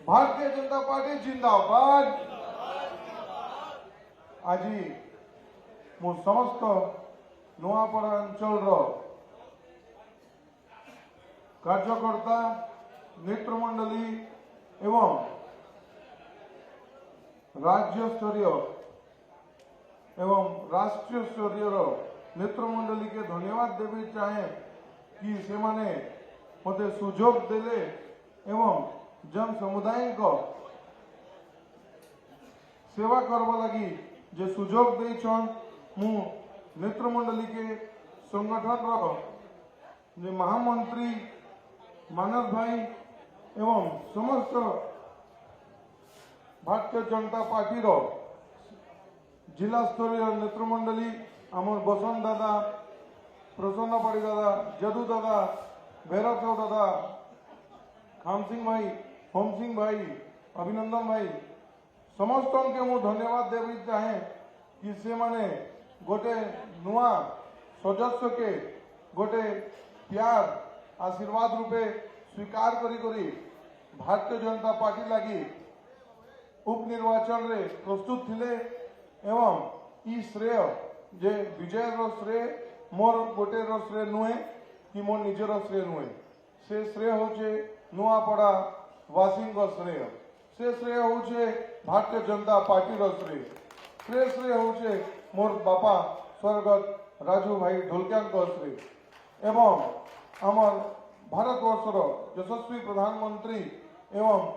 Bharatiya Janata party जिंदाबाद। आज मु समस्त नुआपड़ा अंचल कार्यकर्ता नेत्रमंडली एवं राज्य स्तरीय एवं राष्ट्रीय स्तरीय नेत्रमंडली के धन्यवाद देवी चाहे कि से माने मते सुजोग देले एवं जन समुदाय को सेवा करवा लगी जे सुजोग देछन। मु नेत्रमंडली के संगठन रो महामंत्री मानव भाई एवं समस्त भारतीय जनता पार्टी रो जिला स्तरीय नेत्रमंडली आम बसंत दादा, प्रसन्न पाड़ी दादा, जदू दादा, भैरव साहू दादा, खाम सिंह भाई, होम सिंह भाई, अभिनंदन भाई समस्त के मु धन्यवाद देवी चाहे कि से माने गोटे नुआ सदस्य के गोटे प्यार आशीर्वाद रूपे स्वीकार करी भारतीय जनता पार्टी लगी उपनिर्वाचन रे प्रस्तुत थिले एवं ई श्रेय जे विजय रो श्रेय मोर गोटे रो श्रेय नुहे कि मोर निजर श्रेय नुहे से श्रेय होचे नुआपड़ा वासी श्रेय से श्रेय होचे भारतीय जनता पार्टी रो श्रेय श्रेय होचे मोर बापा स्वर्गत राजू भाई ढोलकिया श्रेय एवं आमर भारतवर्षर यशस्वी प्रधानमंत्री एवं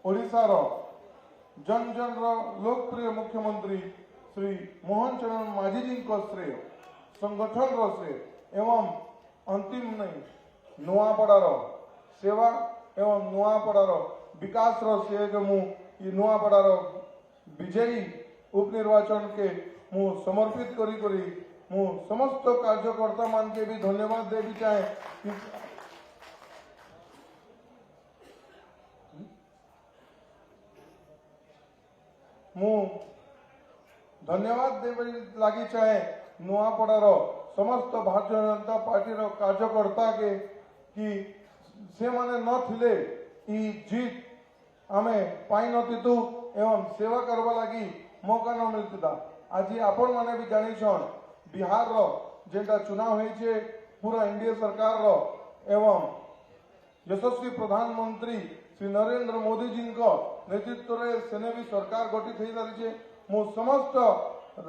ओडिशा रो जन जन लोकप्रिय मुख्यमंत्री श्री मोहन चरण माझी जी को श्रेय संगठन रो श्रेय एवं अंतिम नहीं नुआपड़ा रो सेवा एवं नुआपड़ा रो विकास रो श्रेय के मु नुआपड़ा रो विजयी उपनिर्वाचन के मु समर्पित करी मु समस्त कार्यकर्ता मान के भी धन्यवाद देवी चाहे। मु धन्यवाद देवी लगी चाहे नुआपड़ा समस्त भारतीय जनता पार्टी कार्यकर्ता के कि से माने न थिले ई जीत आमे पाई नथितु एवं सेवा करवा लगी मौका न मिलता। आज आपण माने भी जानिछन बिहार रो जेटा चुनाव होइछे पूरा एनडीए सरकार रो एवं यशस्वी प्रधानमंत्री श्री नरेंद्र मोदी जी को नेतृत्व रे सेने भी सरकार गठित हो सारी मु समस्त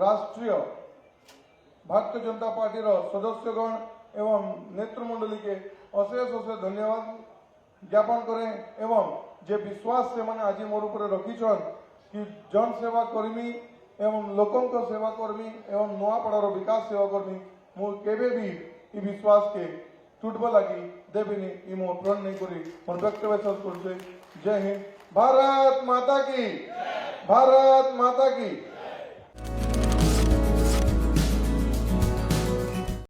राष्ट्रीय भारतीय जनता पार्टी रो सदस्यगण एवं नेत्रमंडली के अशेष अशेष धन्यवाद ज्ञापन करें एवं जे विश्वास से मैंने आज मोर ऊपर रखीछन कि जन सेवा कर्मी एवं लोकों को सेवा कर्मी एवं नुआपड़ार विकास सेवा कर्मी मु केबे भी ई विश्वास के टूटब लगी देविनी ई मो प्रण नहीं करी मोर वक्तव्य शेष करछे। जय हिंद। भारत माता की, भारत माता की।